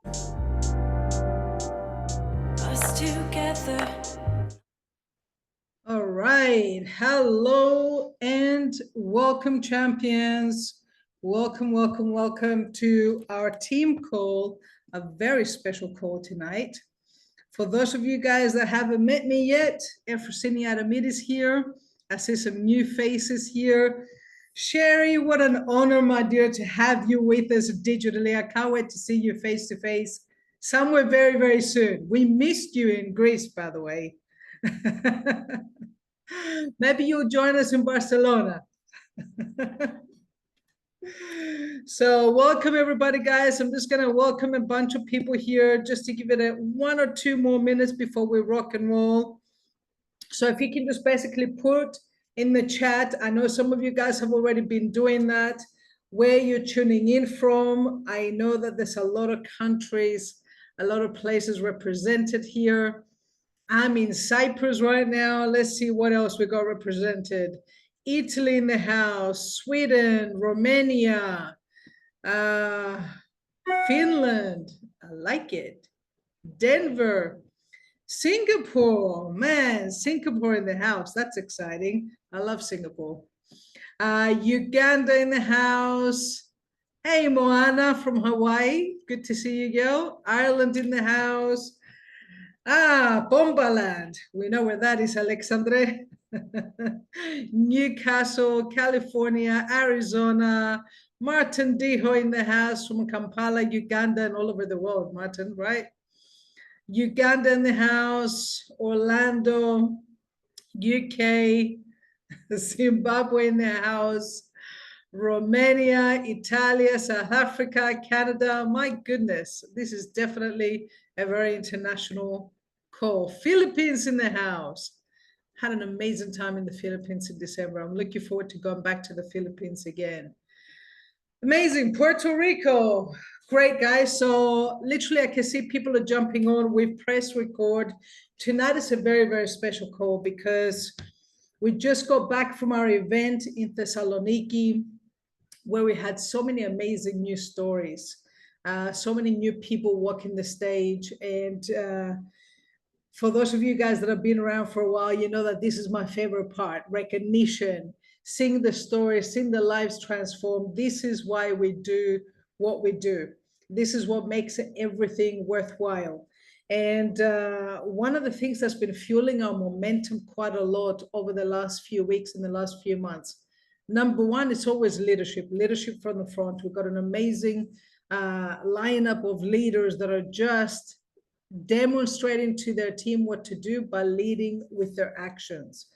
Us together. All right. Hello and welcome, champions. Welcome to our team call, a very special call tonight. For those of you guys that haven't met me yet, Efrosini Adamid is here. I see some new faces here. Sherry, what an honor, my dear, to have you with us digitally. I can't wait to see you face to face somewhere very, very soon. We missed you in Greece, by the way. Maybe you'll join us in Barcelona. So welcome everybody, guys. I'm just gonna welcome a bunch of people here just to give it a 1 or 2 more minutes before we rock and roll. So if you can just basically put in the chat, I know some of you guys have already been doing that, where you're tuning in from. I know that there's a lot of countries, a lot of places represented here. I'm in Cyprus right now. Let's see what else we got represented. Italy in the house, Sweden, Romania, Finland. I like it. Denver, Singapore. Man, Singapore in the house. That's exciting. I love Singapore. Uganda in the house. Hey, Moana from Hawaii. Good to see you, girl. Ireland in the house. Bombaland. We know where that is, Alexandre. Newcastle, California, Arizona. Martin Dijo in the house from Kampala, Uganda, and all over the world, Martin, right? Uganda in the house, Orlando, UK, Zimbabwe in the house, Romania, Italia, South Africa, Canada. My goodness, this is definitely a very international call. Philippines in the house. Had an amazing time in the Philippines in December. I'm looking forward to going back to the Philippines again. Amazing. Puerto Rico. Great, guys. So literally I can see people are jumping on. We've pressed record. Tonight is a very, very special call because we just got back from our event in Thessaloniki, where we had so many amazing new stories, so many new people walking the stage. And for those of you guys that have been around for a while, you know that this is my favorite part, recognition, seeing the stories, seeing the lives transform. This is why we do what we do. This is what makes everything worthwhile. And one of the things that's been fueling our momentum quite a lot over the last few weeks and the last few months, number one, it's always leadership, leadership from the front. We've got an amazing lineup of leaders that are just demonstrating to their team what to do by leading with their actions.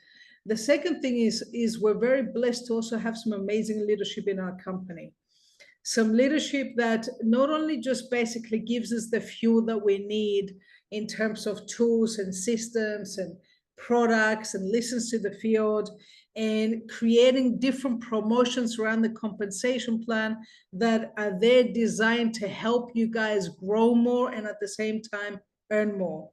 The second thing is we're very blessed to also have some amazing leadership in our company. Some leadership that not only just basically gives us the fuel that we need in terms of tools and systems and products and listens to the field and creating different promotions around the compensation plan that are there designed to help you guys grow more and at the same time earn more.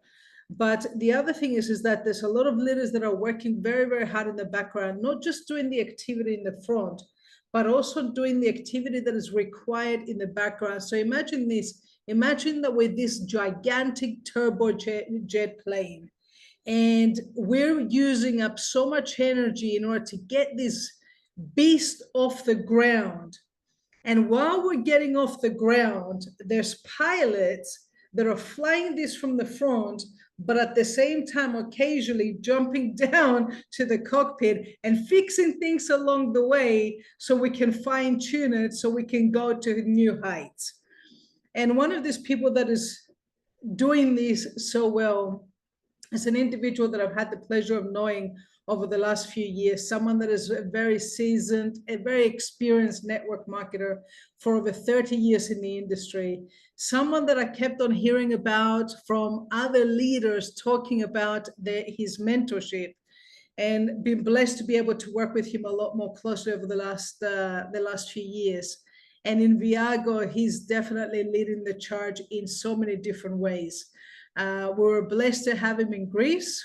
But the other thing is that there's a lot of leaders that are working very, very hard in the background, not just doing the activity in the front, but also doing the activity that is required in the background. So imagine this, imagine that with this gigantic turbojet plane, and we're using up so much energy in order to get this beast off the ground. And while we're getting off the ground, there's pilots that are flying this from the front, but at the same time, occasionally jumping down to the cockpit and fixing things along the way so we can fine tune it, so we can go to new heights. And one of these people that is doing this so well is an individual that I've had the pleasure of knowing over the last few years, someone that is a very seasoned, a very experienced network marketer for over 30 years in the industry, someone that I kept on hearing about from other leaders talking about his mentorship, and been blessed to be able to work with him a lot more closely over the last few years. And in Viago, he's definitely leading the charge in so many different ways. We were blessed to have him in Greece,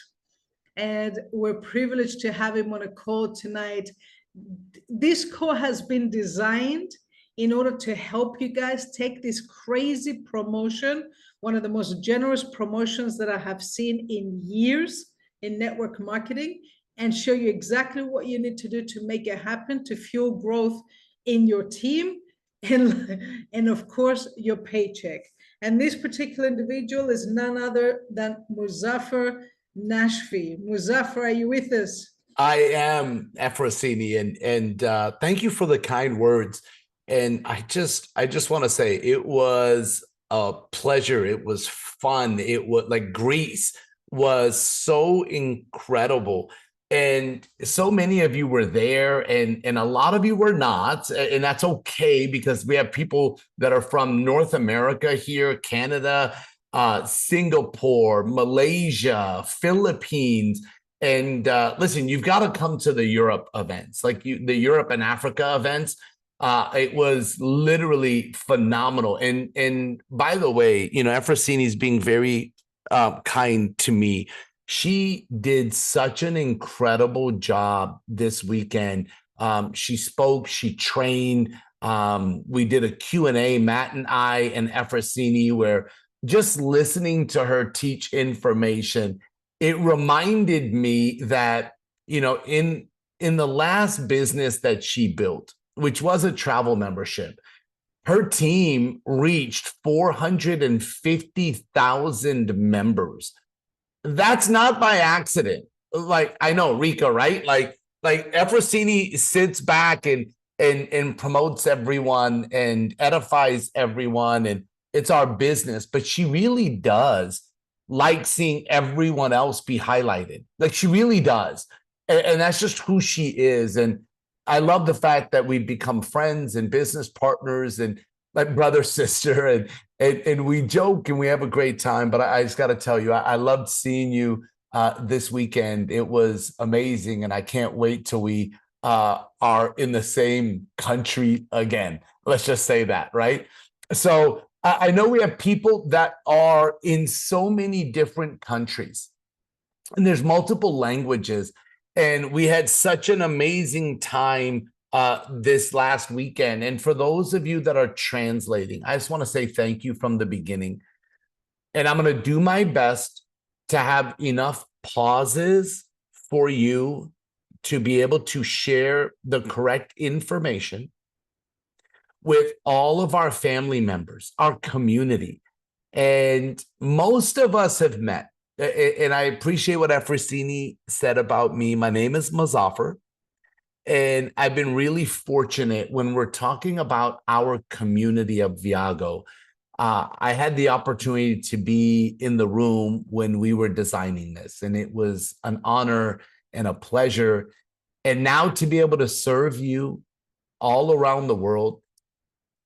and we're privileged to have him on a call tonight. This call has been designed in order to help you guys take this crazy promotion, one of the most generous promotions that I have seen in years in network marketing, and show you exactly what you need to do to make it happen, to fuel growth in your team and of course, your paycheck. And this particular individual is none other than Muzafer Nashvi. Muzafer, are you with us? I am, Efrosini, and thank you for the kind words. And I just want to say it was a pleasure. It was fun. It was like Greece was so incredible. And so many of you were there, and a lot of you were not, and that's okay because we have people that are from North America here, Canada, Singapore, Malaysia, Philippines. And listen, you've got to come to the Europe events, like the Europe and Africa events. It was literally phenomenal. And by the way, you know, Efrosini is being very kind to me. She did such an incredible job this weekend. She spoke, she trained. We did a Q&A, Matt and I and Efrosini, where just listening to her teach information, it reminded me that, you know, in the last business that she built, which was a travel membership, her team reached 450,000 members. That's not by accident. Like, I know, Rika, right? Like Efrosini sits back and promotes everyone and edifies everyone, and it's our business, but she really does like seeing everyone else be highlighted. Like, she really does. And that's just who she is. And I love the fact that we've become friends and business partners and like brother, sister, and we joke and we have a great time. But I just got to tell you, I loved seeing you this weekend. It was amazing. And I can't wait till we are in the same country again. Let's just say that, right? So I know we have people that are in so many different countries, and there's multiple languages. And we had such an amazing time this last weekend. And for those of you that are translating, I just want to say thank you from the beginning. And I'm going to do my best to have enough pauses for you to be able to share the correct information with all of our family members, our community. And most of us have met. And I appreciate what Efrosini said about me. My name is Muzafer. And I've been really fortunate when we're talking about our community of Viago. I had the opportunity to be in the room when we were designing this, and it was an honor and a pleasure. And now to be able to serve you all around the world,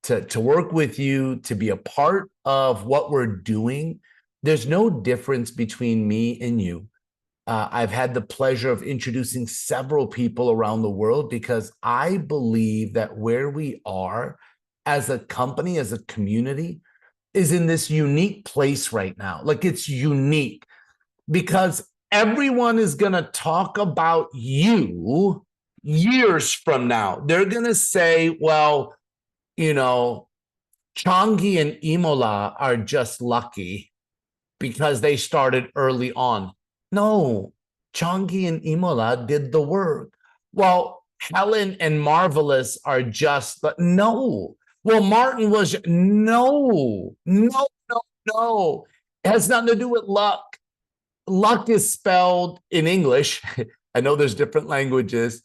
to work with you, to be a part of what we're doing, there's no difference between me and you. I've had the pleasure of introducing several people around the world because I believe that where we are as a company, as a community, is in this unique place right now. Like, it's unique because everyone is going to talk about you years from now. They're going to say, well, you know, Changi and Imola are just lucky because they started early on. No, Changi and Imola did the work. Well, Helen and Marvelous are just, no. Well, Martin was, no. It has nothing to do with luck. Luck is spelled in English. I know there's different languages.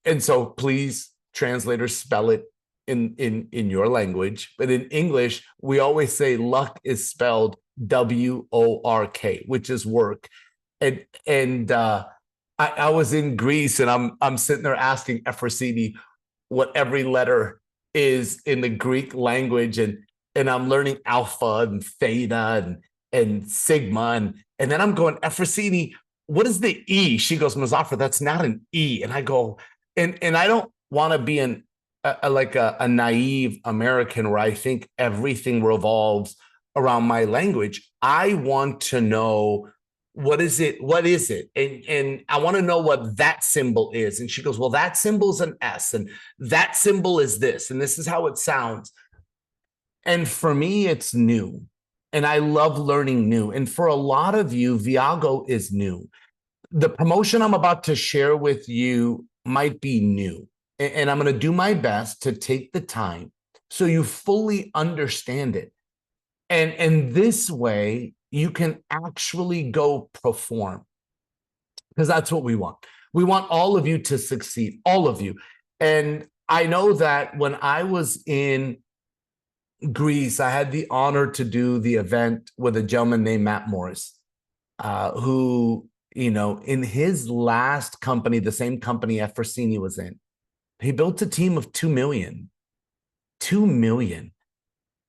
And so please, translators, spell it in your language. But in English, we always say luck is spelled W-O-R-K, which is work. And I was in Greece, and I'm sitting there asking Efrosini what every letter is in the Greek language, and I'm learning alpha and theta and sigma, and then I'm going, Efrosini, what is the E? She goes, Muzafer, that's not an E. And I go, and I don't want to be a naive American where I think everything revolves around my language. I want to know what is it? What is it? And I want to know what that symbol is. And she goes, well, that symbol's an S, and that symbol is this, and this is how it sounds. And for me, it's new. And I love learning new. And for a lot of you, Viago is new. The promotion I'm about to share with you might be new. And I'm going to do my best to take the time so you fully understand it. And this way, you can actually go perform, because that's what we want. We want all of you to succeed, all of you. And I know that when I was in Greece, I had the honor to do the event with a gentleman named Matt Morris, who, you know, in his last company, the same company Efrosini was in, he built a team of 2 million. 2 million.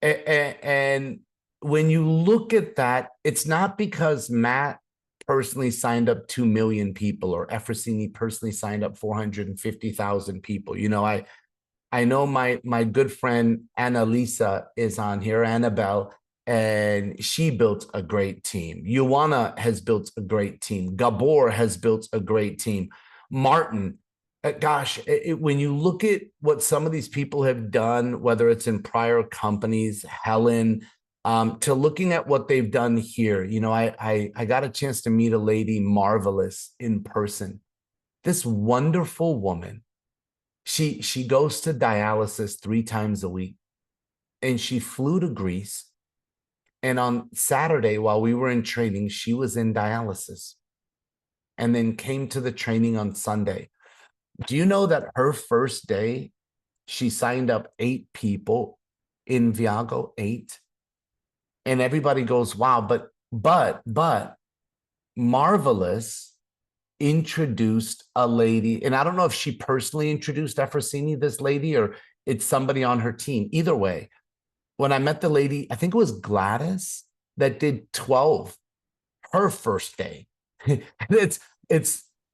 And when you look at that, it's not because Matt personally signed up 2 million people or Efrosini personally signed up 450,000 people. You know, I know my good friend Annalisa is on here, Annabelle, and she built a great team. Ioana has built a great team. Gabor has built a great team. Martin, gosh, when you look at what some of these people have done, whether it's in prior companies, Helen, to looking at what they've done here, you know, I got a chance to meet a lady, Marvelous, in person. This wonderful woman. She goes to dialysis 3 times a week, and she flew to Greece. And on Saturday, while we were in training, she was in dialysis and then came to the training on Sunday. Do you know that her first day, she signed up 8 people in Viago, 8? And everybody goes, wow, but Marvelous introduced a lady, and I don't know if she personally introduced Efrosini, this lady, or it's somebody on her team. Either way, when I met the lady, I think it was Gladys that did 12 her first day. it's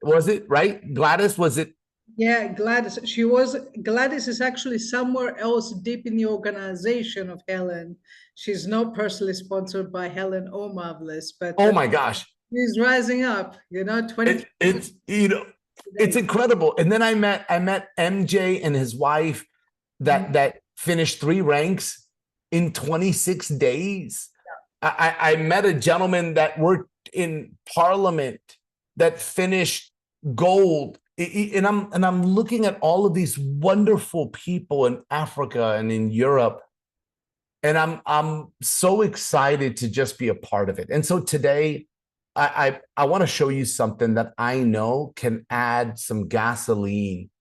was it right? Gladys, was it? Yeah, Gladys. Gladys is actually somewhere else deep in the organization of Helen. She's not personally sponsored by Helen or Marvelous, but Oh my gosh. she's rising up, you know, 20. It's, you know, it's incredible. And then I met MJ and his wife that finished 3 ranks in 26 days. I met a gentleman that worked in Parliament that finished gold. And I'm looking at all of these wonderful people in Africa and in Europe, and I'm so excited to just be a part of it. And so today, I want to show you something that I know can add some gasoline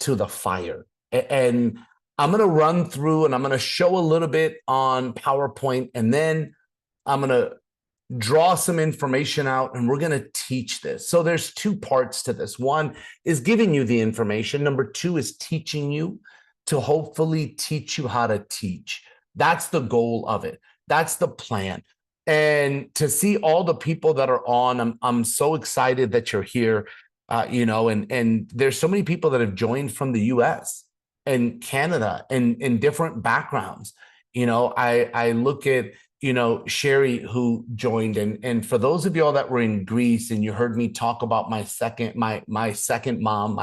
to the fire. And I'm going to run through and I'm going to show a little bit on PowerPoint, and then I'm going to draw some information out, and we're going to teach this. So there's 2 parts to this. One is giving you the information. Number 2 is teaching you to hopefully teach you how to teach. That's the goal of it. That's the plan. And to see all the people that are on, I'm so excited that you're here. You know, and there's so many people that have joined from the US and Canada and in different backgrounds. You know, I look at, you know, Sherry, who joined, and for those of y'all that were in Greece and you heard me talk about my second mom,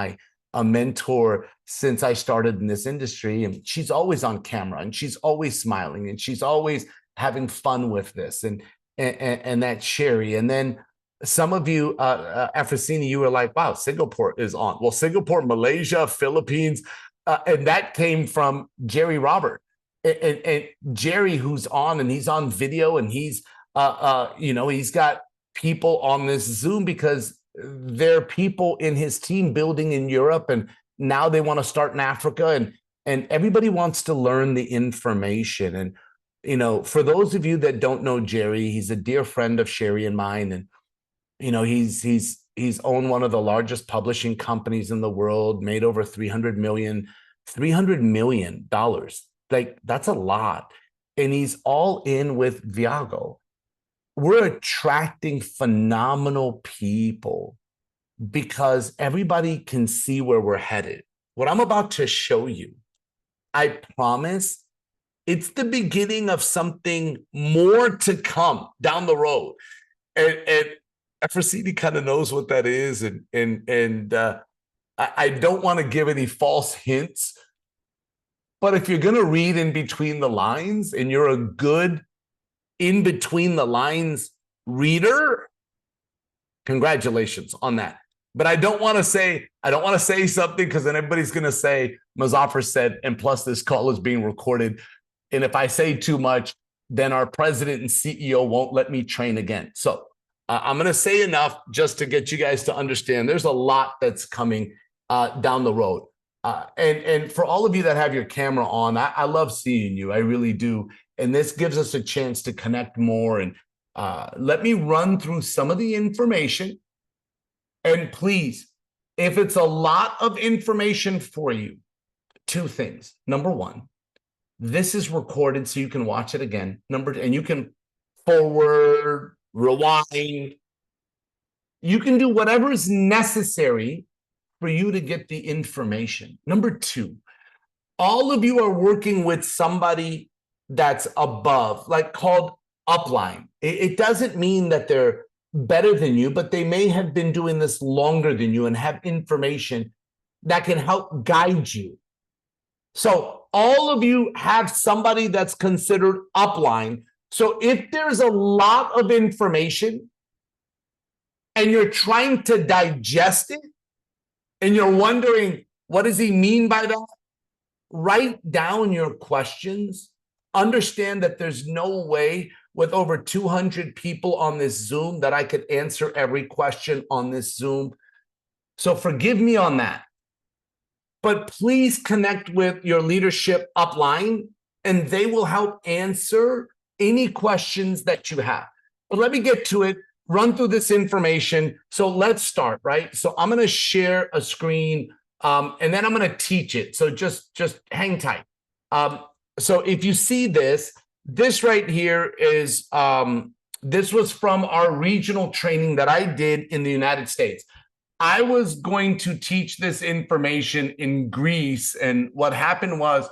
a mentor since I started in this industry, and she's always on camera and she's always smiling and she's always having fun with this, and that's Sherry. And then some of you, Efrosini, you were like, wow, Singapore is on. Well, Singapore, Malaysia, Philippines, and that came from Jerry Robert. And Jerry, who's on, and he's on video, and he's you know, he's got people on this Zoom because there are people in his team building in Europe, and now they want to start in Africa, and everybody wants to learn the information. And you know, for those of you that don't know Jerry, he's a dear friend of Sherry and mine, and you know, he's owned one of the largest publishing companies in the world, made over $300 million. Like, that's a lot. And he's all in with Viago. We're attracting phenomenal people because everybody can see where we're headed. What I'm about to show you, I promise, it's the beginning of something more to come down the road. And Efrosini kind of knows what that is, and I don't want to give any false hints, but if you're going to read in between the lines and you're a good in between the lines reader, congratulations on that. But I don't want to say something because then everybody's going to say Muzafer said, and plus this call is being recorded. And if I say too much, then our president and CEO won't let me train again. So I'm going to say enough just to get you guys to understand there's a lot that's coming down the road. And for all of you that have your camera on, I love seeing you. I really do. And this gives us a chance to connect more. And let me run through some of the information. And please, if it's a lot of information for you, two things. Number one, this is recorded so you can watch it again. And you can forward, rewind. You can do whatever is necessary for you to get the information. Number two, all of you are working with somebody that's above, like called upline. It doesn't mean that they're better than you, but they may have been doing this longer than you and have information that can help guide you. So all of you have somebody that's considered upline. So if there's a lot of information and you're trying to digest it and you're wondering, what does he mean by that? Write down your questions. Understand that there's no way with over 200 people on this Zoom that I could answer every question on this Zoom. So forgive me on that. But please connect with your leadership upline and they will help answer any questions that you have. But let me get to it, run through this information. So let's start, right? So I'm going to share a screen and then I'm going to teach it. So just hang tight. So if you see this right here is, this was from our regional training that I did in the United States. I was going to teach this information in Greece. And what happened was,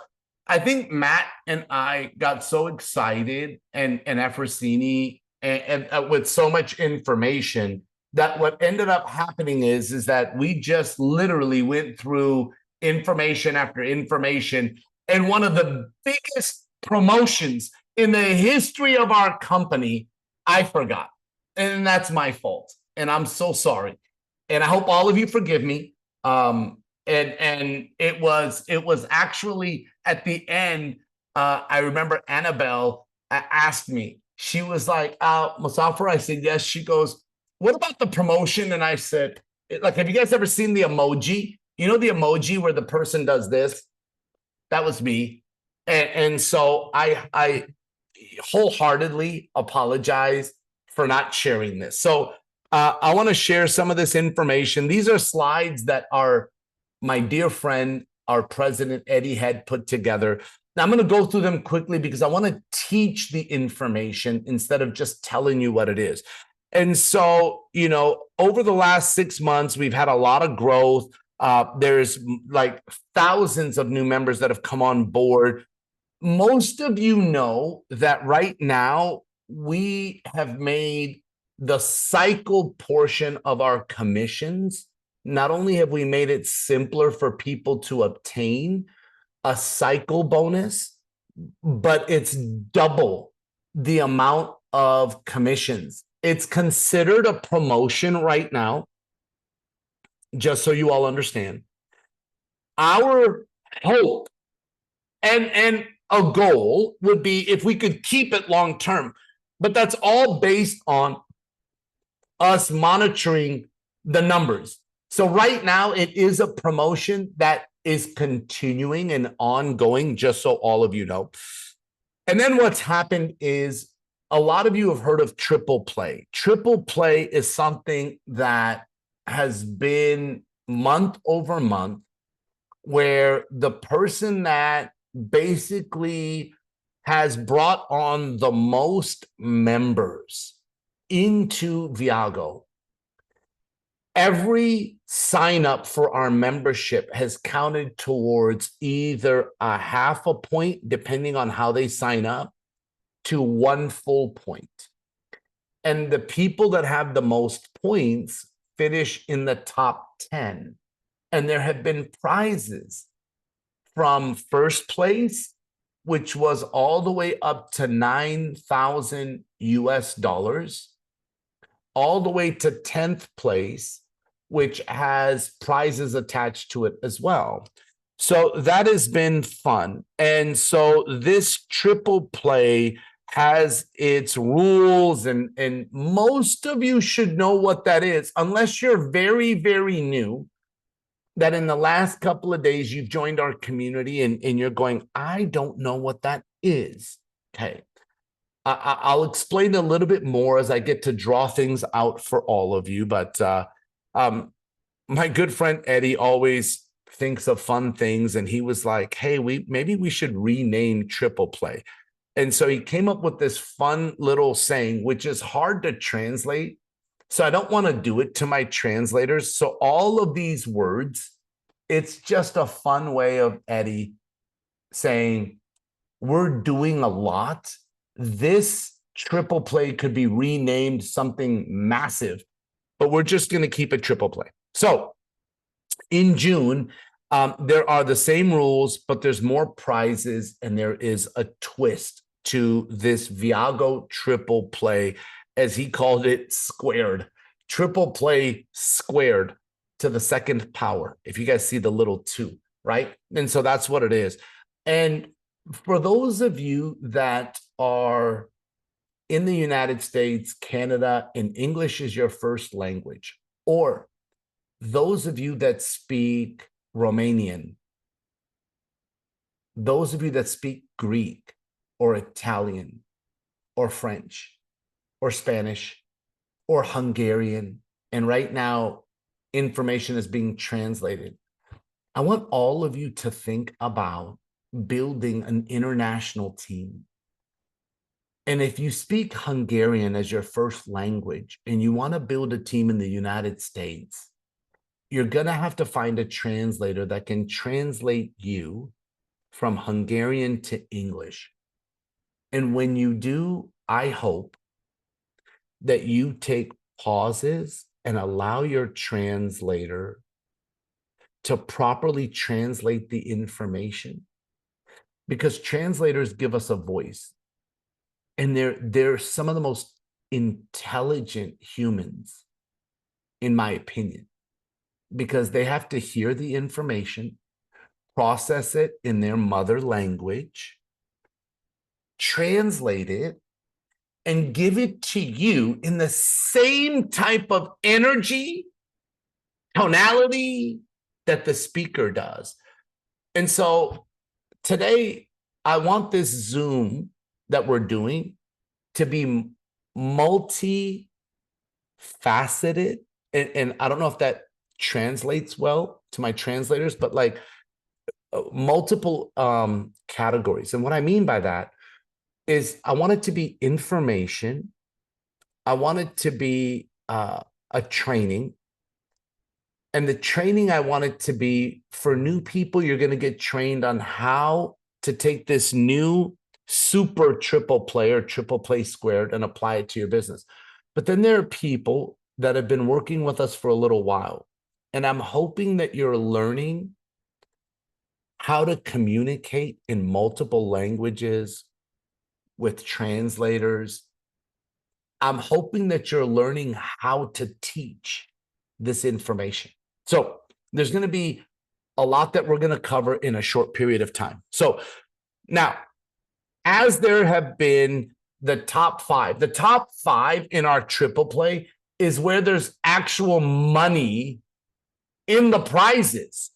I think Matt and I got so excited and Efrosini and with so much information that what ended up happening is that we just literally went through information after information. And one of the biggest promotions in the history of our company, I forgot. And that's my fault. And I'm so sorry. And I hope all of you forgive me. And it was actually at the end, I remember Annabelle asked me, she was like, Muzafer, I said, yes. She goes, what about the promotion? And I said, like, have you guys ever seen the emoji? You know, the emoji where the person does this? That was me. And so I wholeheartedly apologize for not sharing this. So I want to share some of this information. These are slides that my dear friend, our president, Eddie, had put together. Now I'm going to go through them quickly because I want to teach the information instead of just telling you what it is. And so, you know, over the last 6 months, we've had a lot of growth. There's like thousands of new members that have come on board. Most of you know that right now we have made the cycle portion of our commissions. Not only have we made it simpler for people to obtain a cycle bonus, but it's double the amount of commissions. It's considered a promotion right now, just so you all understand. Our hope and a goal would be if we could keep it long term, but that's all based on us monitoring the numbers. So right now it is a promotion that is continuing and ongoing, just so all of you know. And then what's happened is a lot of you have heard of triple play. Triple play is something that has been month over month where the person that basically has brought on the most members into Viago, every sign up for our membership has counted towards either a half a point, depending on how they sign up, to 1 full point. And the people that have the most points finish in the top 10. And there have been prizes from first place, which was all the way up to 9,000 US dollars, all the way to 10th place, which has prizes attached to it as well. So that has been fun. And so this triple play has its rules, and most of you should know what that is, unless you're very, very new, that in the last couple of days you've joined our community and you're going, I don't know what that is. Okay. I'll explain a little bit more as I get to draw things out for all of you. But my good friend Eddie always thinks of fun things, and he was like, hey, maybe we should rename triple play. And so he came up with this fun little saying, which is hard to translate. So I don't want to do it to my translators. So all of these words, it's just a fun way of Eddie saying, we're doing a lot. This triple play could be renamed something massive, but we're just going to keep it triple play. So in June, there are the same rules, but there's more prizes, and there is a twist to this Viago triple play, as he called it, squared. Triple play squared to the second power. If you guys see the little 2, right? And so that's what it is. And for those of you that are in the United States, Canada, and English is your first language, or those of you that speak Romanian, those of you that speak Greek or Italian or French or Spanish or Hungarian, and right now information is being translated, I want all of you to think about building an international team. And if you speak Hungarian as your first language and you want to build a team in the United States, you're going to have to find a translator that can translate you from Hungarian to English. And when you do, I hope that you take pauses and allow your translator to properly translate the information, because translators give us a voice, and they're some of the most intelligent humans, in my opinion, because they have to hear the information, process it in their mother language, translate it, and give it to you in the same type of energy, tonality that the speaker does. And so today, I want this Zoom that we're doing to be multi-faceted. And I don't know if that translates well to my translators, but like multiple categories. And what I mean by that is I want it to be information. I want it to be a training. And the training I want it to be for new people. You're going to get trained on how to take this new super triple play or triple play squared and apply it to your business. But then there are people that have been working with us for a little while. And I'm hoping that you're learning how to communicate in multiple languages with translators. I'm hoping that you're learning how to teach this information. So there's going to be a lot that we're going to cover in a short period of time. So now, as there have been the top 5 in our triple play is where there's actual money in the prizes.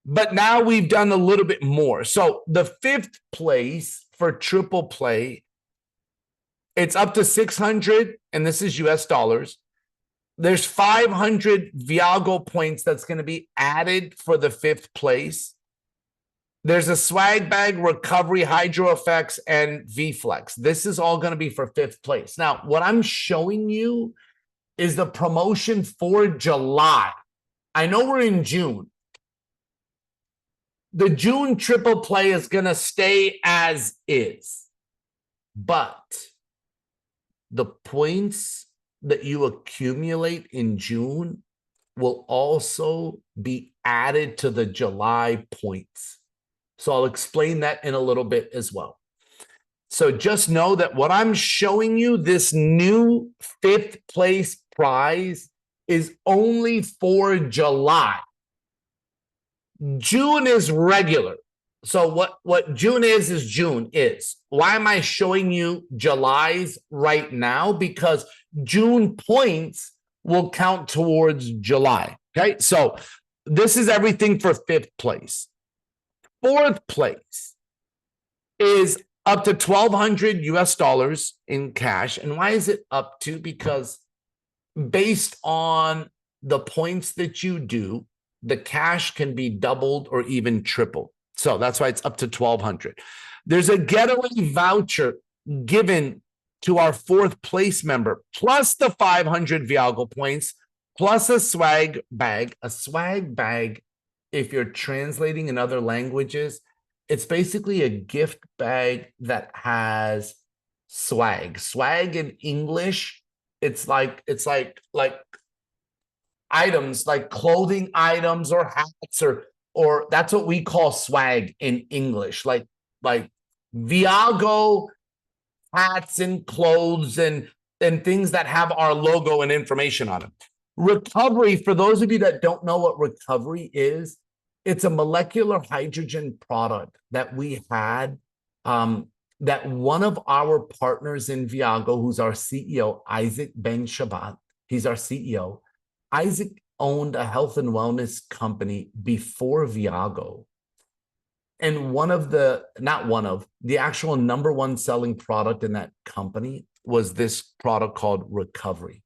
But now we've done a little bit more. So the 5th place for triple play, it's up to 600, and this is US dollars. There's 500 Viago points that's going to be added for the 5th place. There's a swag bag, recovery, hydro effects, and V-Flex. This is all going to be for 5th place. Now, what I'm showing you is the promotion for July. I know we're in June. The June triple play is going to stay as is. But the points that you accumulate in June will also be added to the July points. So I'll explain that in a little bit as well. So just know that what I'm showing you, this new 5th place prize, is only for July. June is regular. So what June is June is. Why am I showing you July's right now? Because June points will count towards July. Okay, so this is everything for 5th place. 4th place is up to $1,200 US in cash. And why is it up to? Because based on the points that you do, the cash can be doubled or even tripled. So that's why it's up to $1,200. There's a getaway voucher given to our 4th place member, plus the 500 Viago points, plus a swag bag. A swag bag, if you're translating in other languages, it's basically a gift bag that has swag. Swag in English, it's like items like clothing items or hats or that's what we call swag in English, like Viago hats and clothes and things that have our logo and information on them. Recovery, for those of you that don't know what recovery is, it's a molecular hydrogen product that we had, that one of our partners in Viago, who's our CEO, Isaac Ben Shabbat, he's our CEO. Isaac owned a health and wellness company before Viago. And the actual number one selling product in that company was this product called Recovery.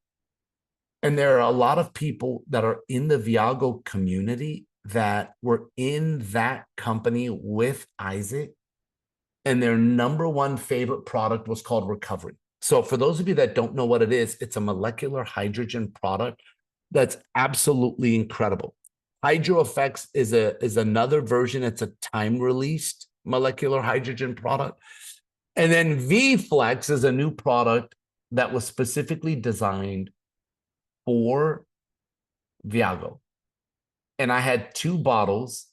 And there are a lot of people that are in the Viago community that were in that company with Isaac, and their number one favorite product was called Recovery. So for those of you that don't know what it is, it's a molecular hydrogen product that's absolutely incredible. Hydro Effects is another version. It's a time-released molecular hydrogen product. And then V-Flex is a new product that was specifically designed for Viago. And I had 2 bottles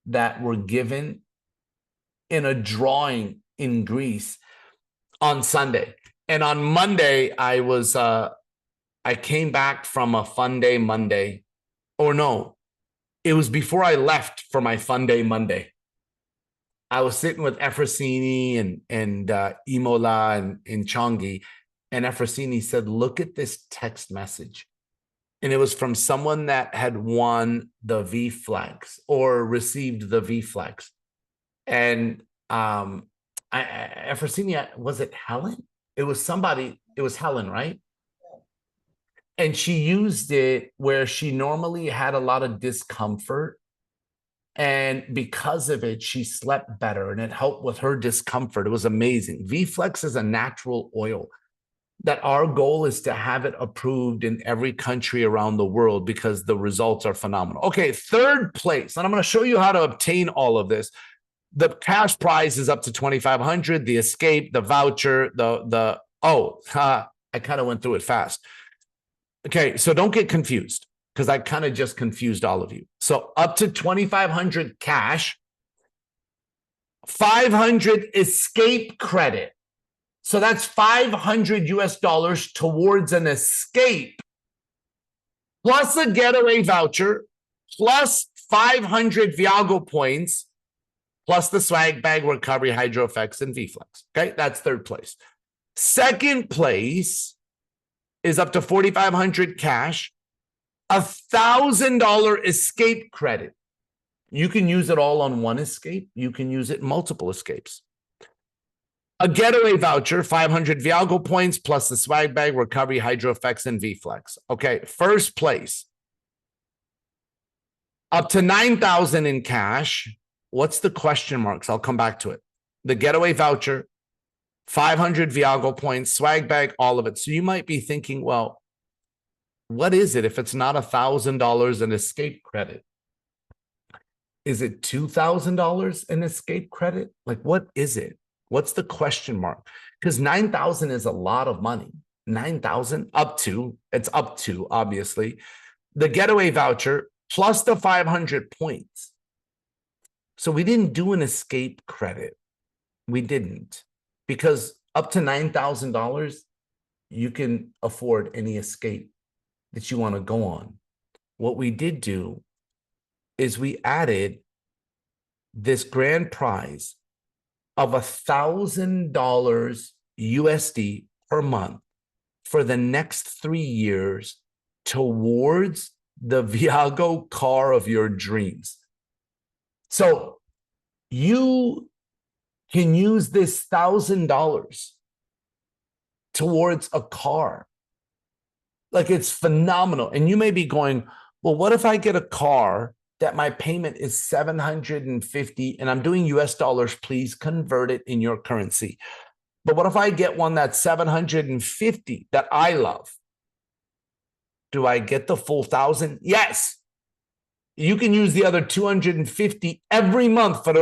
that were given in a drawing in Greece on Sunday. And on Monday, I came back from a fun day Monday. Or no, it was before I left for my fun day Monday. I was sitting with Efrosini and Imola and Changi, and Efrosini said, look at this text message. And it was from someone that had won the V-Flex or received the V-Flex. And Efrosini, was it Helen? It was somebody, it was Helen, right? And she used it where she normally had a lot of discomfort. And because of it, she slept better and it helped with her discomfort. It was amazing. V-Flex is a natural oil that our goal is to have it approved in every country around the world because the results are phenomenal. Okay, 3rd place. And I'm going to show you how to obtain all of this. The cash prize is up to $2,500. The escape, the voucher, I kind of went through it fast. Okay, so don't get confused because I kind of just confused all of you. So up to $2,500 cash, 500 escape credit. So that's $500 US towards an escape, plus a getaway voucher, plus 500 Viago points, plus the swag bag, Recovery, Hydro Effects, and V-Flex. Okay, that's 3rd place. 2nd place is up to $4,500 cash, $1,000 escape credit. You can use it all on one escape. You can use it in multiple escapes. A getaway voucher, 500 Viago points, plus the swag bag, Recovery, Hydro Effects, and V-Flex. Okay, 1st place, up to $9,000 in cash. What's the question marks? I'll come back to it. The getaway voucher, 500 Viago points, swag bag, all of it. So you might be thinking, well, what is it if it's not $1,000 in escape credit? Is it $2,000 in escape credit? Like, what is it? What's the question mark? Because 9,000 is a lot of money. 9,000 it's up to, obviously, the getaway voucher plus the 500 points. So we didn't do an escape credit. We didn't, because up to $9,000, you can afford any escape that you want to go on. What we did do is we added this grand prize of $1,000 USD per month for the next 3 years towards the Viago car of your dreams. So you can use this $1,000 towards a car. Like, it's phenomenal. And you may be going, well, what if I get a car that my payment is $750 and I'm doing US dollars? Please convert it in your currency. But what if I get one that's $750 that I love? Do I get the full 1,000? Yes. You can use the other 250 every month for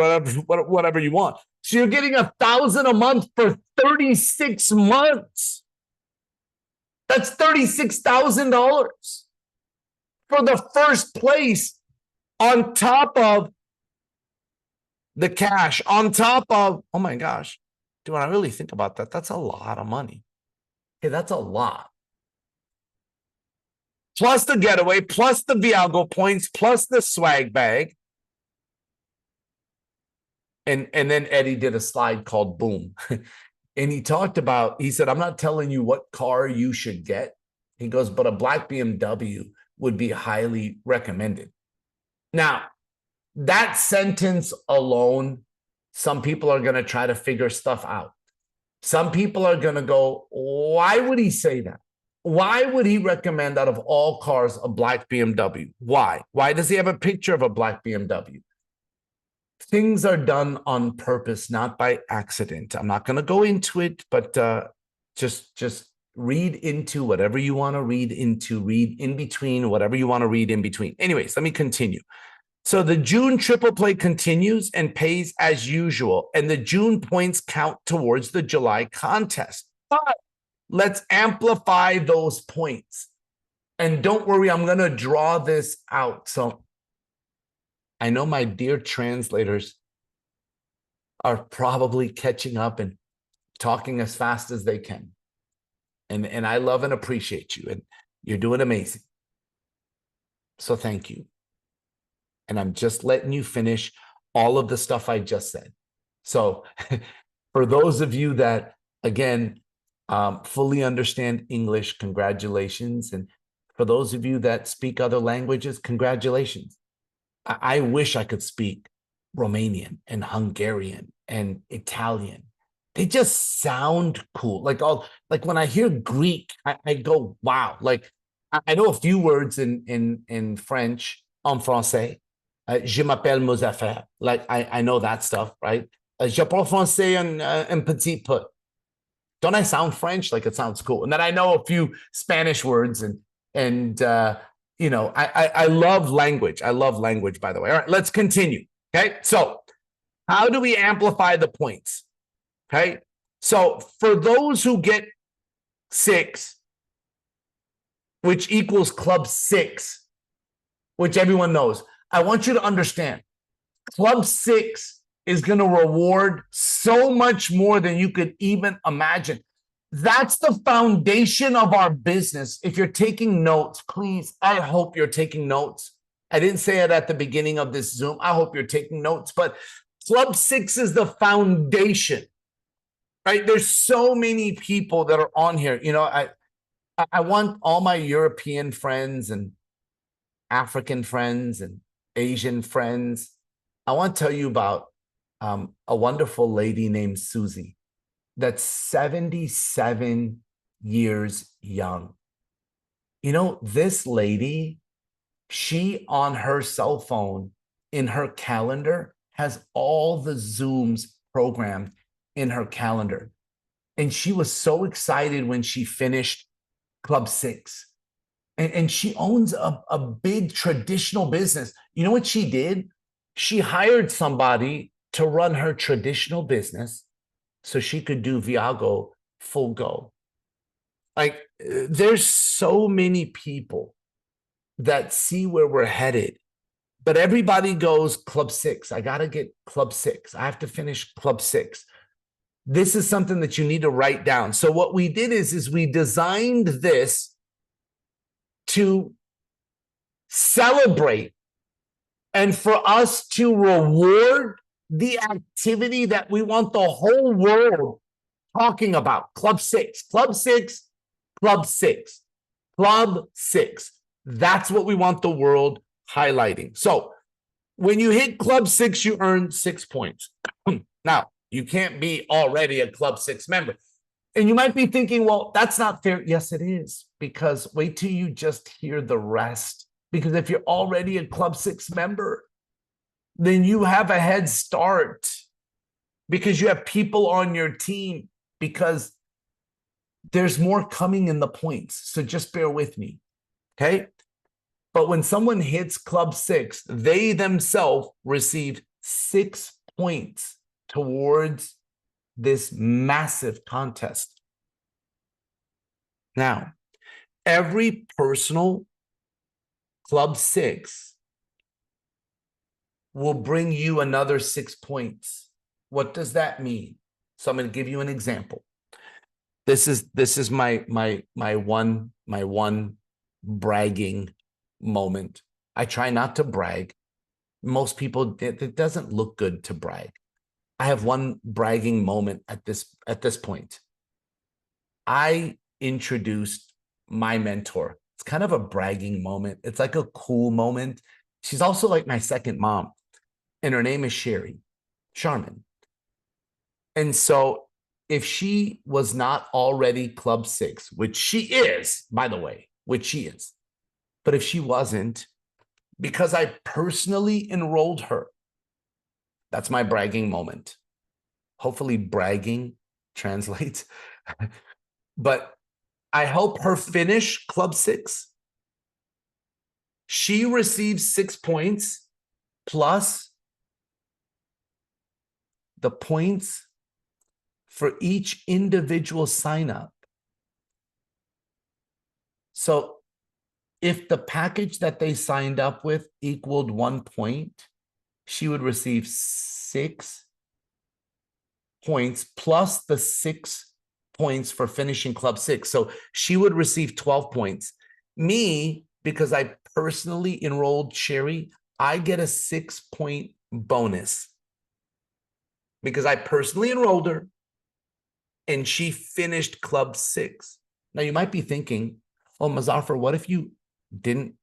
whatever you want. So you're getting 1,000 a month for 36 months. That's $36,000 for the first place, on top of the cash, on top of, oh my gosh, do I really think about that? That's a lot of money. Okay, that's a lot. Plus the getaway, plus the Viago points, plus the swag bag. And then Eddie did a slide called Boom. And he talked about, he said, I'm not telling you what car you should get. He goes, but a black BMW would be highly recommended. Now, that sentence alone, some people are going to try to figure stuff out. Some people are going to go, why would he say that? Why would he recommend, out of all cars, a black BMW? Why? Why does he have a picture of a black BMW? Things are done on purpose, not by accident. I'm not going to go into it, but just read into whatever you want to read into, read in between whatever you want to read in between. Anyways, let me continue. So the June triple play continues and pays as usual, and the June points count towards the July contest. But let's amplify those points. And don't worry, I'm going to draw this out. So I know my dear translators are probably catching up and talking as fast as they can. And I love and appreciate you, and you're doing amazing. So thank you. And I'm just letting you finish all of the stuff I just said. So for those of you that, again, fully understand English, congratulations. And for those of you that speak other languages, congratulations. I wish I could speak Romanian and Hungarian and Italian. They just sound cool. Like when I hear Greek, I go, wow. Like I know a few words in French, en français. Je m'appelle Muzafer. Like I know that stuff, right? Je parle français un petit peu. Don't I sound French? Like, it sounds cool. And then I know a few Spanish words and you know, I love language. I love language, by the way. All right, let's continue. Okay, so how do we amplify the points? Okay, so for those who get 6, which equals Club 6, which everyone knows, I want you to understand, Club 6 is going to reward so much more than you could even imagine. That's the foundation of our business. If you're taking notes, please, I hope you're taking notes. I didn't say it at the beginning of this Zoom. I hope you're taking notes, but Club 6 is the foundation, right? There's so many people that are on here. You know, I want all my European friends and African friends and Asian friends. I want to tell you about a wonderful lady named Susie that's 77 years young. You know, this lady, she on her cell phone in her calendar has all the Zooms programmed in her calendar. And she was so excited when she finished Club 6. And she owns a big traditional business. You know what she did? She hired somebody to run her traditional business. so she could do Viago full go. Like, there's so many people that see where we're headed, but everybody goes club 6. I got to get club 6. I have to finish club 6. This is something that you need to write down. So what we did is we designed this to celebrate and for us to reward the activity that we want the whole world talking about. Club 6, club 6, club 6, club 6. That's what we want the world highlighting. So when you hit club 6, you earn 6 points. Now, you can't be already a club 6 member. And you might be thinking, well, that's not fair. Yes, it is, because wait till you just hear the rest. Because if you're already a club 6 member, then you have a head start because you have people on your team, because there's more coming in the points. So just bear with me. Okay. But when someone hits club 6, they themselves receive 6 points towards this massive contest. Now, every personal club 6 will bring you another 6 points. What does that mean? So I'm going to give you an example. This is my one bragging moment. I try not to brag. Most people, it doesn't look good to brag. I have one bragging moment at this point. I introduced my mentor. It's kind of a bragging moment. It's like a cool moment. She's also like my second mom, and her name is Sharman. And so if she was not already club 6, which she is, by the way, which she is, but if she wasn't, because I personally enrolled her, that's my bragging moment. Hopefully bragging translates. But I help her finish club 6. She receives 6 points plus the points for each individual sign up. So if the package that they signed up with equaled 1 point, she would receive 6 points plus the 6 points for finishing club 6. So she would receive 12 points. Me, because I personally enrolled Sherry, I get a 6-point bonus because I personally enrolled her and she finished club 6. Now you might be thinking, oh, Muzafer, what if you didn't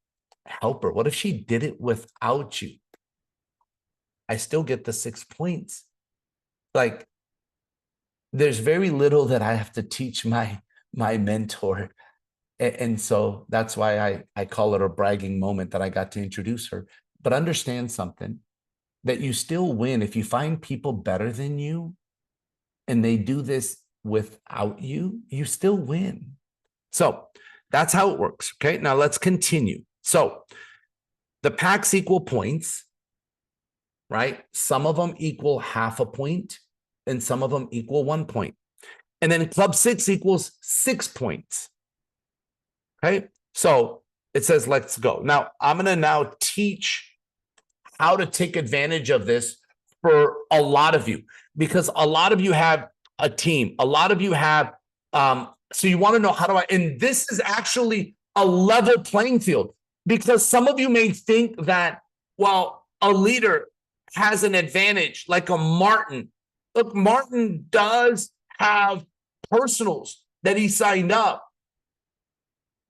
help her? What if she did it without you? I still get the 6 points. Like, there's very little that I have to teach my mentor. And so that's why I call it a bragging moment that I got to introduce her. But understand something, that you still win. If you find people better than you and they do this without you, you still win. So that's how it works. Okay, now let's continue. So the packs equal points, right? Some of them equal half a point and some of them equal 1 point. And then club 6 equals 6 points. Okay, so it says, let's go. Now, I'm going to now teach how to take advantage of this for a lot of you, because a lot of you have a team. A lot of you have, so you want to know how do I, and this is actually a level playing field, because some of you may think that, well, a leader has an advantage like a Martin. Look, Martin does have personals that he signed up.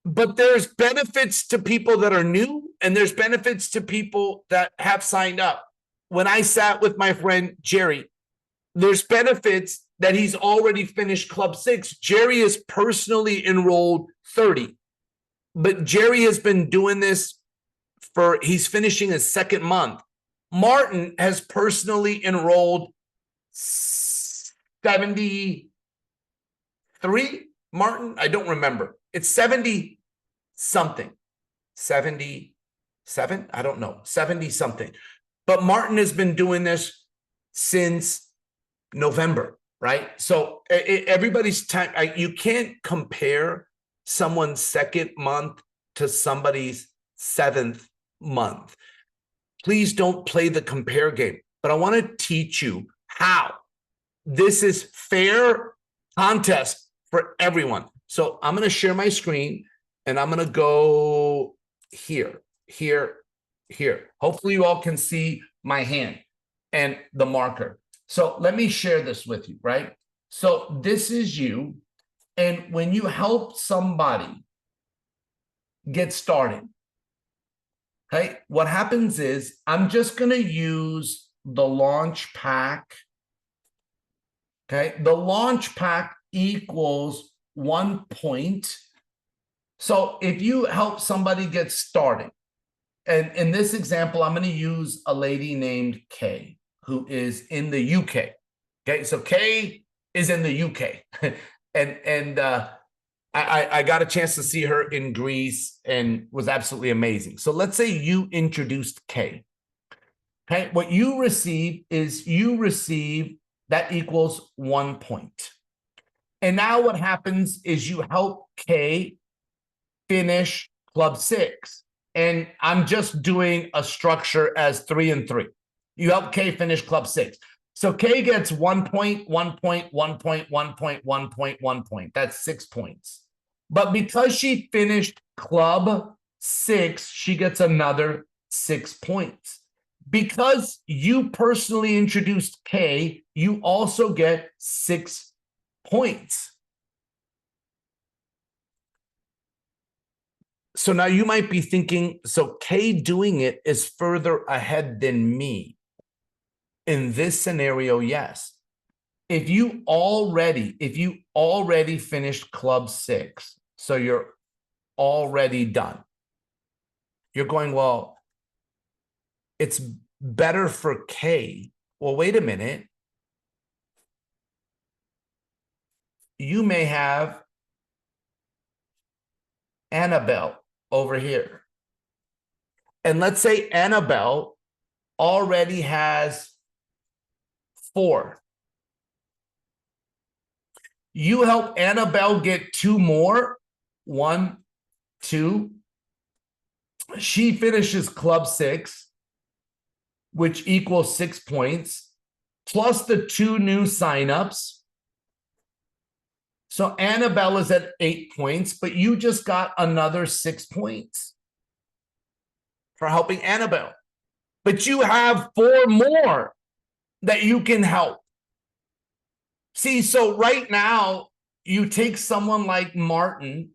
But there's benefits to people that are new, and there's benefits to people that have signed up. When I sat with my friend Jerry, there's benefits that he's already finished club 6. Jerry is personally enrolled 30, but Jerry has been doing this he's finishing his 2nd month. Martin has personally enrolled 73. Martin, I don't remember. It's 70 something, 77. I don't know, 70 something. But Martin has been doing this since November. right? So everybody's time, you can't compare someone's second month to somebody's seventh month. Please don't play the compare game, but I want to teach you how this is fair contest for everyone. So I'm going to share my screen and I'm going to go here, here, here. Hopefully you all can see my hand and the marker. So let me share this with you, right? So this is you. And when you help somebody get started, okay, what happens is I'm just going to use the launch pack. Okay, the launch pack equals 1 point. So if you help somebody get started, and in this example, I'm going to use a lady named Kay, who is in the UK. Okay, so Kay is in the UK, and I got a chance to see her in Greece and was absolutely amazing. So let's say you introduced Kay. Okay, what you receive is that equals 1 point. And now what happens is you help Kay finish club 6. And I'm just doing a structure as 3 and 3. You help Kay finish club 6. So Kay gets 1 point, 1 point, 1 point, 1 point, 1 point, 1 point. That's 6 points. But because she finished club 6, she gets another 6 points. Because you personally introduced Kay, you also get 6 points. So now you might be thinking, so Kay doing it is further ahead than me. In this scenario, yes. If you already finished club 6, so you're already done, you're going, well, it's better for Kay. Well, wait a minute. You may have Annabelle over here. And let's say Annabelle already has 4. You help Annabelle get 2 more. 1, 2. She finishes club 6, which equals 6 points, plus the 2 new signups. So Annabelle is at 8 points, but you just got another 6 points for helping Annabelle. But you have 4 more that you can help. See, so right now, you take someone like Martin,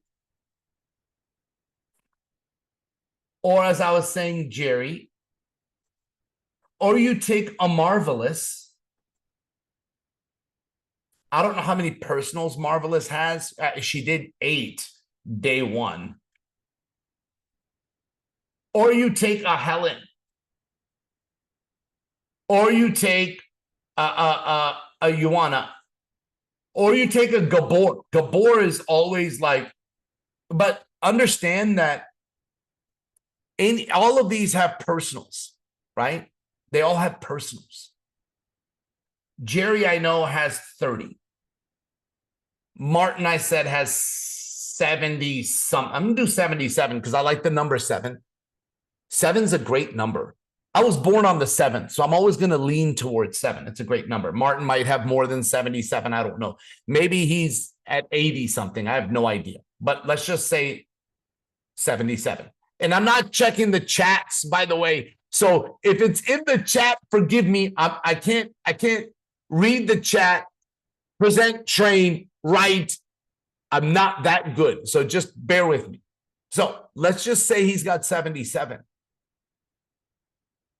or as I was saying, Jerry, or you take a Marvelous. I don't know how many personals Marvelous has. She did 8 day 1. Or you take a Helen. Or you take a Ioana. Or you take a Gabor. Gabor is always like, but understand that all of these have personals, right? They all have personals. Jerry, I know, has 30. Martin, I said, has 70 some. I'm going to do 77 because I like the number 7. 7's a great number. I was born on the 7th, so I'm always going to lean towards 7. It's a great number. Martin might have more than 77. I don't know. Maybe he's at 80 something. I have no idea. But let's just say 77. And I'm not checking the chats, by the way. So if it's in the chat, forgive me. I can't read the chat, present, train, write. I'm not that good. So just bear with me. So let's just say he's got 77.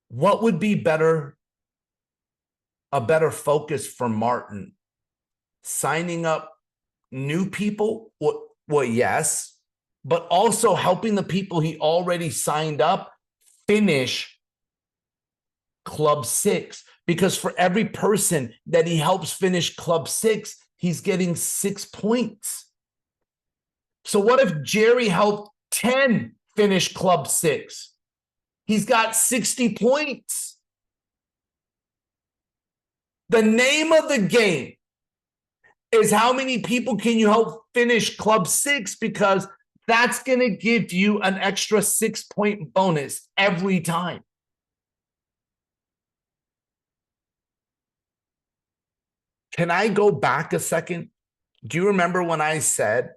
What would be better, a better focus for Martin? Signing up new people? Well, yes, but also helping the people he already signed up finish club 6. Because for every person that he helps finish club 6, he's getting 6 points. So what if Jerry helped 10 finish club 6? He's got 60 points. The name of the game is how many people can you help finish Club 6, because that's going to give you an extra 6-point bonus every time. Can I go back a second? Do you remember when I said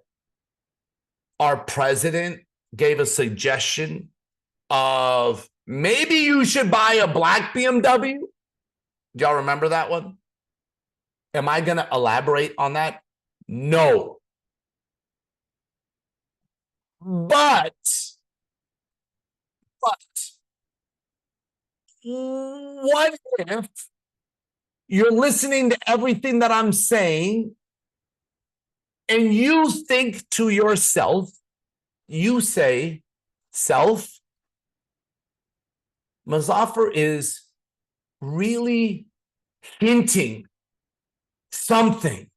our president gave a suggestion of maybe you should buy a black BMW? Do y'all remember that one? Am I going to elaborate on that? No. But what if you're listening to everything that I'm saying and you think to yourself, you say, self, Muzafer is really hinting something.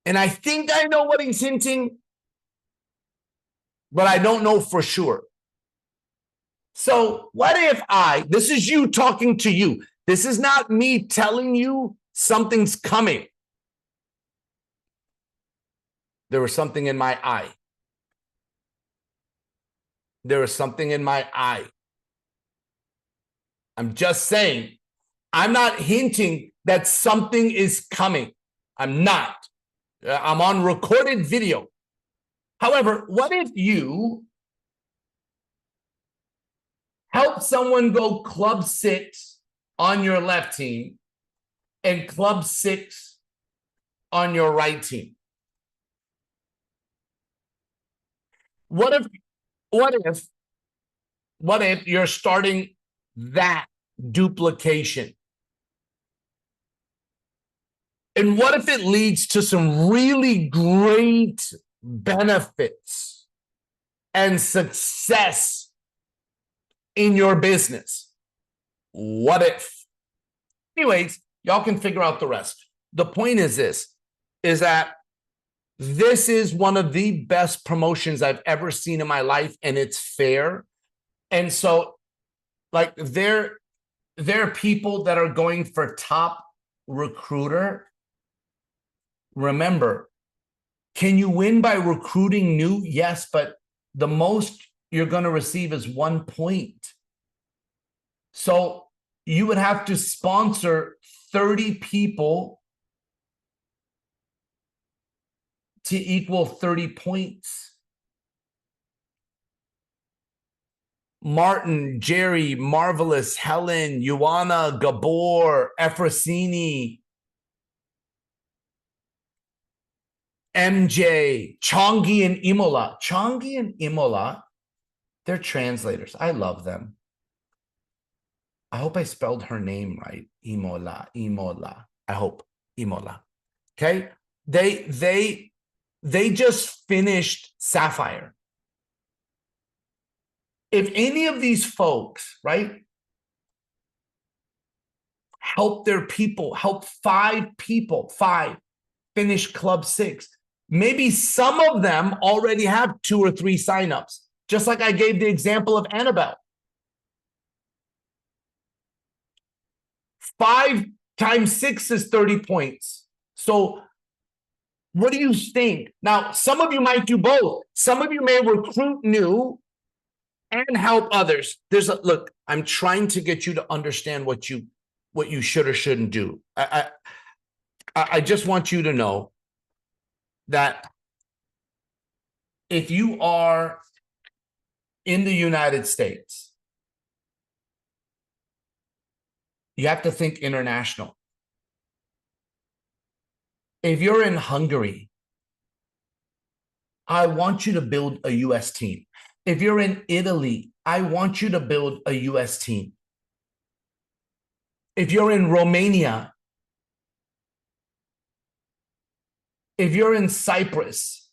And I think I know what he's hinting, but I don't know for sure. So what if this is you talking to you. This is not me telling you something's coming. There was something in my eye. There was something in my eye. I'm just saying, I'm not hinting that something is coming. I'm not. I'm on recorded video. However, what if you help someone go Club 6 on your left team and Club 6 on your right team? What if you're starting that duplication? And what if it leads to some really great benefits and success in your business? What if? Anyways, y'all can figure out the rest. The point is this, is that this is one of the best promotions I've ever seen in my life, and it's fair. And so, like, there are people that are going for top recruiter. Remember, can you win by recruiting new? Yes, but the most you're going to receive is 1 point. So you would have to sponsor 30 people to equal 30 points. Martin, Jerry, Marvelous, Helen, Ioana, Gabor, Efrosini, MJ, Chongi and Imola. Chongi and Imola, they're translators. I love them. I hope I spelled her name right. Imola. I hope. Imola. Okay? They just finished Sapphire. If any of these folks, right, help their people, help 5 people, 5, finish Club 6, maybe some of them already have 2 or 3 signups, just like I gave the example of Annabelle. 5 times 6 is 30 points. So what do you think? Now, some of you might do both. Some of you may recruit new and help others. Look, I'm trying to get you to understand what you should or shouldn't do. I just want you to know that if you are in the United States, you have to think international. If you're in Hungary, I want you to build a US team. If you're in Italy, I want you to build a US team. If you're in Romania, if you're in Cyprus,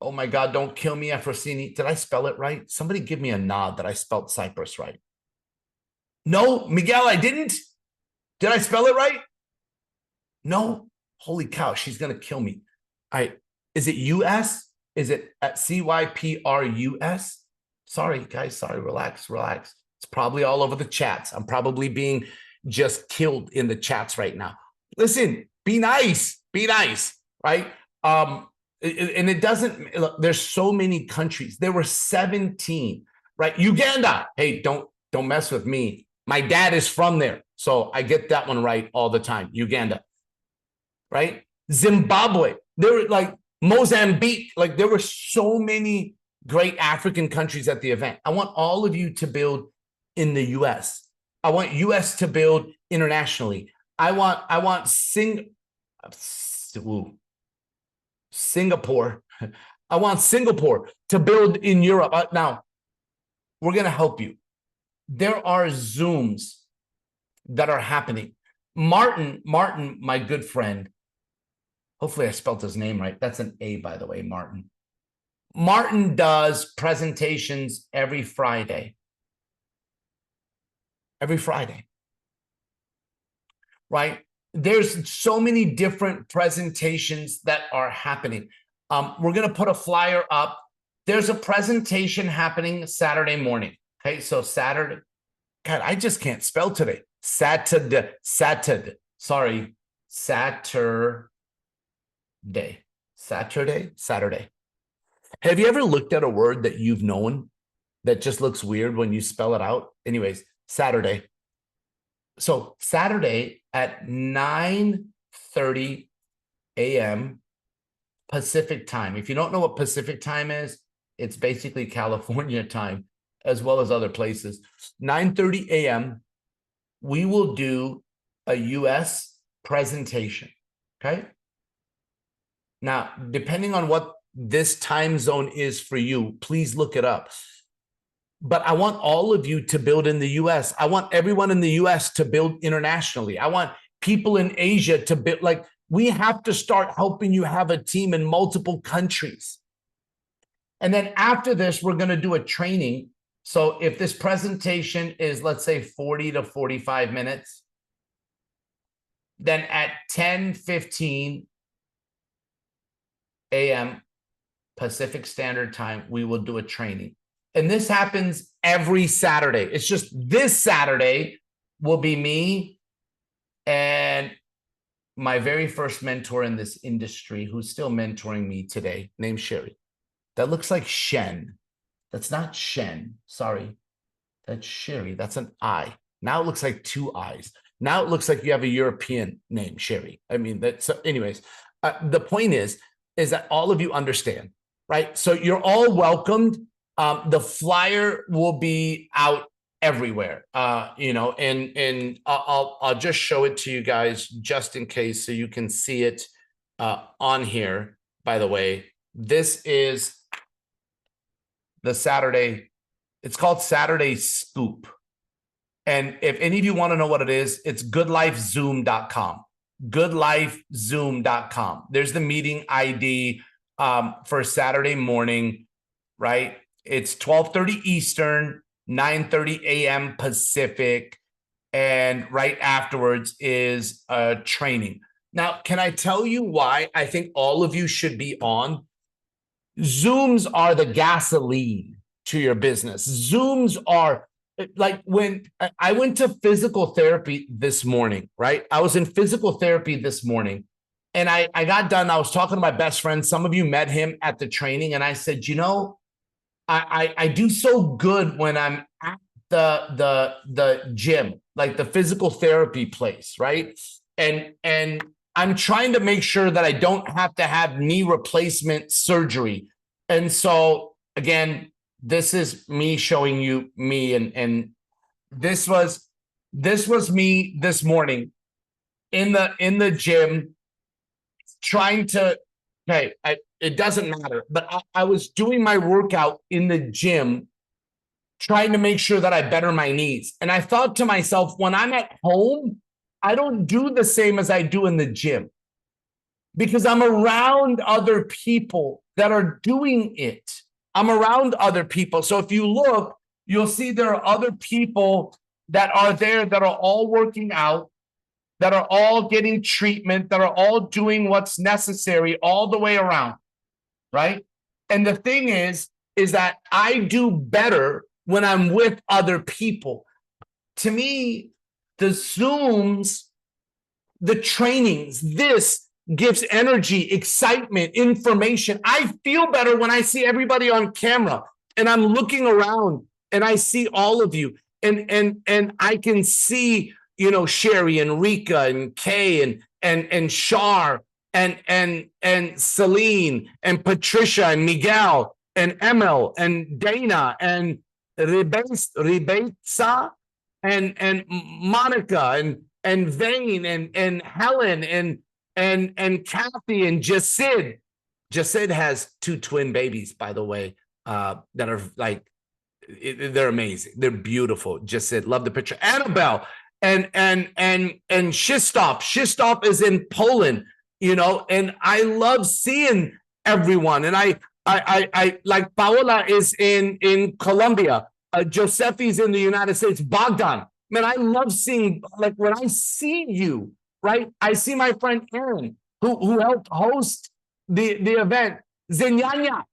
oh my God, don't kill me, Efrosini. Did I spell it right? Somebody give me a nod that I spelled Cyprus right. No, Miguel, I didn't. Did I spell it right? No. Holy cow, she's going to kill me. Is it US? Is it at CYPRUS? Sorry, guys. Sorry. Relax. It's probably all over the chats. I'm probably being just killed in the chats right now. Listen, be nice. Be nice. right? And it doesn't, look, there's so many countries. There were 17, right? Uganda, hey, don't mess with me. My dad is from there, so I get that one right all the time. Uganda, right? Zimbabwe, there were like Mozambique, like there were so many great African countries at the event. I want all of you to build in the US. I want US to build internationally. I want Singapore. I want Singapore to build in Europe. Now, we're going to help you. There are Zooms that are happening. Martin, my good friend, hopefully I spelled his name right. That's an A, by the way, Martin. Martin does presentations every Friday. Every Friday. Right? There's so many different presentations that are happening. We're going to put a flyer up. There's a presentation happening Saturday morning. Okay, so Saturday. God, I just can't spell today. Saturday. Sorry, Saturday. Have you ever looked at a word that you've known that just looks weird when you spell it out? Anyways, Saturday. So Saturday at 9:30 a.m. Pacific time. If you don't know what Pacific time is, it's basically California time, as well as other places. 9:30 a.m., we will do a US presentation, okay? Now, depending on what this time zone is for you, please look it up. But I want all of you to build in the US. I want everyone in the US to build internationally. I want people in Asia to build, like, we have to start helping you have a team in multiple countries. And then after this, we're going to do a training. So if this presentation is, let's say, 40 to 45 minutes, then at 10:15 a.m. Pacific Standard Time, we will do a training. And this happens every Saturday. It's just this Saturday will be me and my very first mentor in this industry, who's still mentoring me today, named Sherry. That looks like Shen. That's not Shen. Sorry. That's Sherry. That's an I. Now it looks like two I's. Now it looks like you have a European name, Sherry. I mean, so anyways, the point is that all of you understand, right? So you're all welcomed. The flyer will be out everywhere, and I'll just show it to you guys just in case so you can see it on here. By the way, this is the Saturday. It's called Saturday Scoop. And if any of you want to know what it is, it's goodlifezoom.com. Goodlifezoom.com. There's the meeting ID for Saturday morning, right? It's 12:30 Eastern, 9:30 a.m. Pacific, and right afterwards is a training. Now, can I tell you why I think all of you should be on? Zooms are the gasoline to your business. Zooms are like when I went to physical therapy this morning, right? I was in physical therapy this morning, and I got done. I was talking to my best friend. Some of you met him at the training, and I said, you know, I do so good when I'm at the gym, like the physical therapy place, right? And I'm trying to make sure that I don't have to have knee replacement surgery. And so again, this is me showing you me, and this was me this morning in the gym trying to, okay, it doesn't matter, but I was doing my workout in the gym trying to make sure that I better my knees. And I thought to myself, when I'm at home, I don't do the same as I do in the gym because I'm around other people that are doing it. I'm around other people. So if you look, you'll see there are other people that are there that are all working out, that are all getting treatment, that are all doing what's necessary all the way around, right? And the thing is that I do better when I'm with other people. To me, the Zooms, the trainings, this gives energy, excitement, information. I feel better when I see everybody on camera and I'm looking around and I see all of you and I can see, you know, Sherry and Rika and Kay and Shar and Celine and Patricia and Miguel and Emil and Dana and Rebesa and Monica and Vane and Helen and Kathy and Jasid. Jasid has 2 twin babies, by the way, that are like, they're amazing. They're beautiful. Jasid, love the picture. Annabelle and Shistov. Shistov is in Poland, you know, and I love seeing everyone. And I like Paola is in Colombia. Josephi's in the United States. Bogdan, man, I love seeing, like, when I see you, right? I see my friend Aaron, who helped host the event. Zenyanya,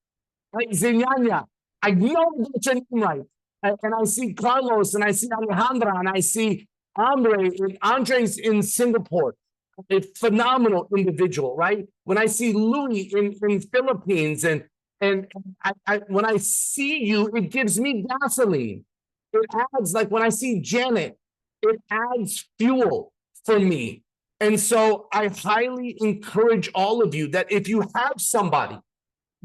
right? Zenyanya. I know that's your name right. And I see Carlos, and I see Alejandra, and I see Andre. And Andre's in Singapore. A phenomenal individual, right? When I see Louis in Philippines, and when I see you, it gives me gasoline. It adds, like when I see Janet, it adds fuel for me. And so I highly encourage all of you that if you have somebody,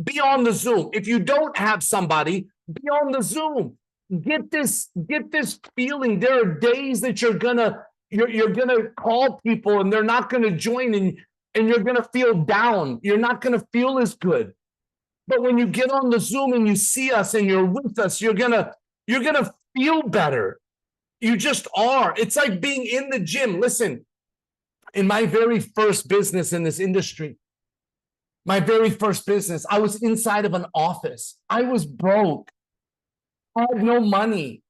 be on the Zoom. If you don't have somebody, be on the Zoom. Get this feeling. There are days that you're gonna call people and they're not gonna join, and you're gonna feel down. You're not gonna feel as good. But when you get on the Zoom and you see us and you're with us, you're gonna feel better. You just are. It's like being in the gym. Listen, in my very first business in this industry, my very first business, I was inside of an office. I was broke. I had no money.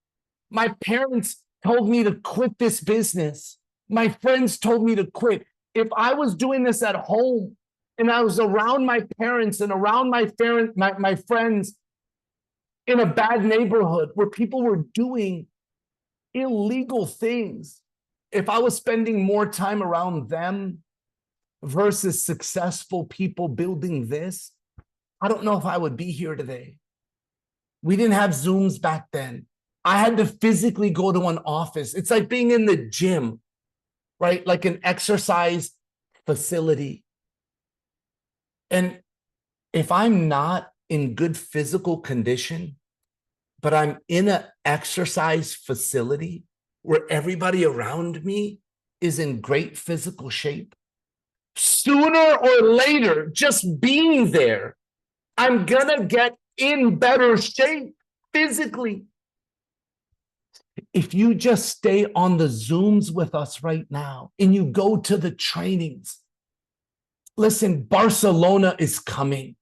My parents told me to quit this business. My friends told me to quit. If I was doing this at home and I was around my parents and around my friends in a bad neighborhood where people were doing illegal things, if I was spending more time around them versus successful people building this, I don't know if I would be here today. We didn't have Zooms back then. I had to physically go to an office. It's like being in the gym, right? Like an exercise facility. And if I'm not in good physical condition, but I'm in an exercise facility where everybody around me is in great physical shape, sooner or later, just being there, I'm gonna get in better shape physically. If you just stay on the Zooms with us right now and you go to the trainings, listen, Barcelona is coming.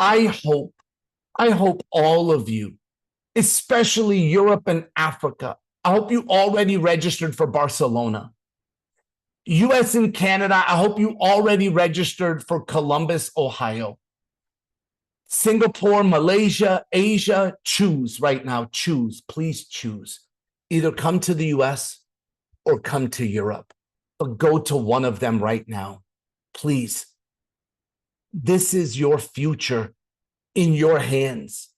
I hope all of you, especially Europe and Africa, I hope you already registered for Barcelona. US and Canada, I hope you already registered for Columbus, Ohio. Singapore, Malaysia, Asia, choose right now. Choose, please choose. Either come to the US or come to Europe, but go to one of them right now, please. This is your future in your hands,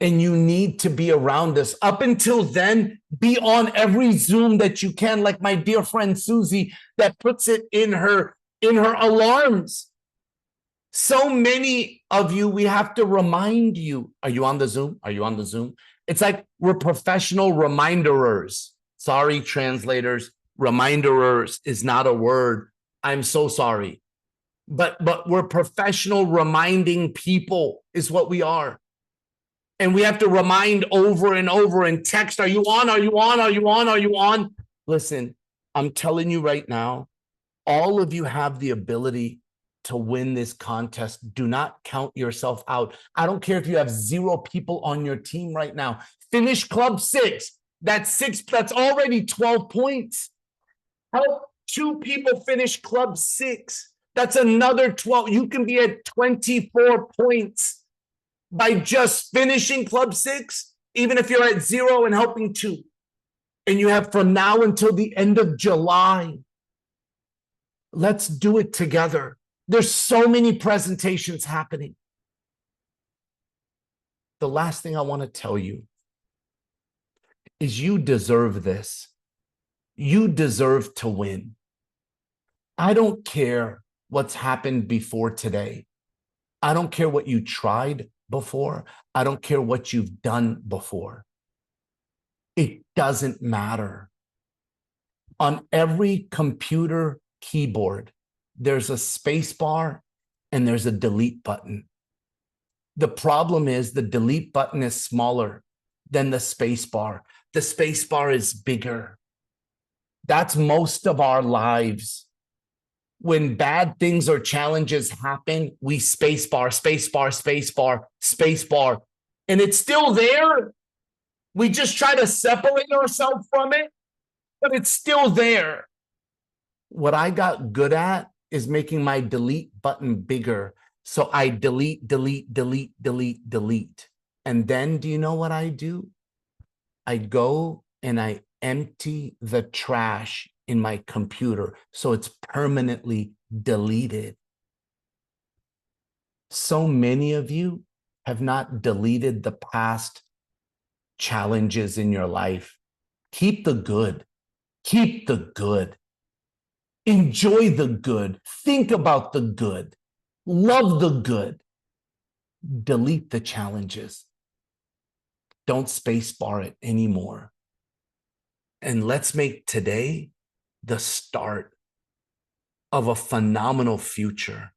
and you need to be around us. Up until then, be on every Zoom that you can, like my dear friend Susie that puts it in her alarms. So many of you, we have to remind you, are you on the Zoom? Are you on the Zoom? It's like we're professional reminderers. Sorry, translators, reminderers is not a word. I'm so sorry. But we're professional reminding people is what we are. And we have to remind over and over and text, are you on? Are you on? Are you on? Are you on? Listen, I'm telling you right now, all of you have the ability to win this contest. Do not count yourself out. I don't care if you have 0 people on your team right now. Finish club 6. That's already 12 points. Help 2 people finish club 6. That's another 12. You can be at 24 points by just finishing club 6, even if you're at 0 and helping 2. And you have from now until the end of July. Let's do it together. There's so many presentations happening. The last thing I want to tell you is you deserve this. You deserve to win. I don't care what's happened before today. I don't care what you tried before. I don't care what you've done before. It doesn't matter. On every computer keyboard, there's a space bar and there's a delete button. The problem is the delete button is smaller than the space bar. The space bar is bigger. That's most of our lives. When bad things or challenges happen, we space bar, space bar, space bar, space bar, and it's still there. We just try to separate ourselves from it, but it's still there. What I got good at is making my delete button bigger. So I delete, delete, delete, delete, delete. And then do you know what I do? I go and I empty the trash in my computer so it's permanently deleted. So many of you have not deleted the past challenges in your life. Keep the good. Keep the good. Enjoy the good. Think about the good. Love the good. Delete the challenges. Don't spacebar it anymore. And let's make today the start of a phenomenal future.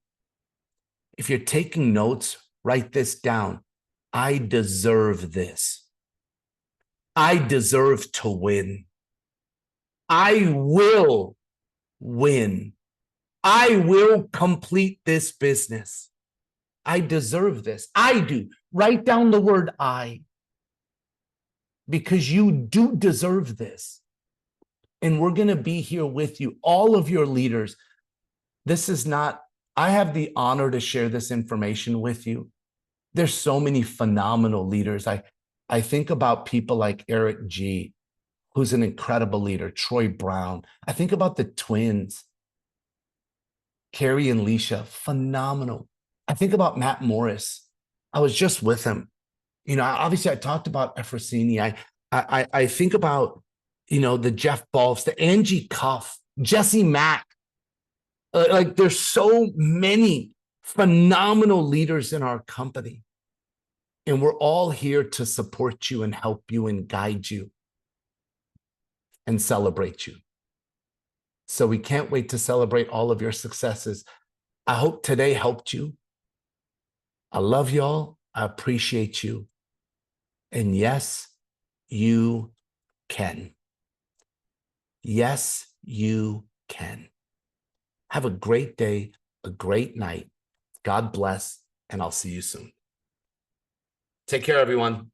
If you're taking notes, write this down. I deserve this. I deserve to win. I will win. I will complete this business. I deserve this. I do. Write down the word I, because you do deserve this. And we're going to be here with you, all of your leaders. This is not, I have the honor to share this information with you. There's so many phenomenal leaders. I think about people like Eric G., who's an incredible leader, Troy Brown. I think about the twins, Carrie and Leisha, phenomenal. I think about Matt Morris. I was just with him. You know, obviously I talked about Efrosini. I think about, you know, the Jeff Balfs, the Angie Cuff, Jesse Mack. Like there's so many phenomenal leaders in our company. And we're all here to support you and help you and guide you and celebrate you. So we can't wait to celebrate all of your successes. I hope today helped you. I love y'all. I appreciate you. And yes, you can. Yes, you can. Have a great day, a great night. God bless, and I'll see you soon. Take care, everyone.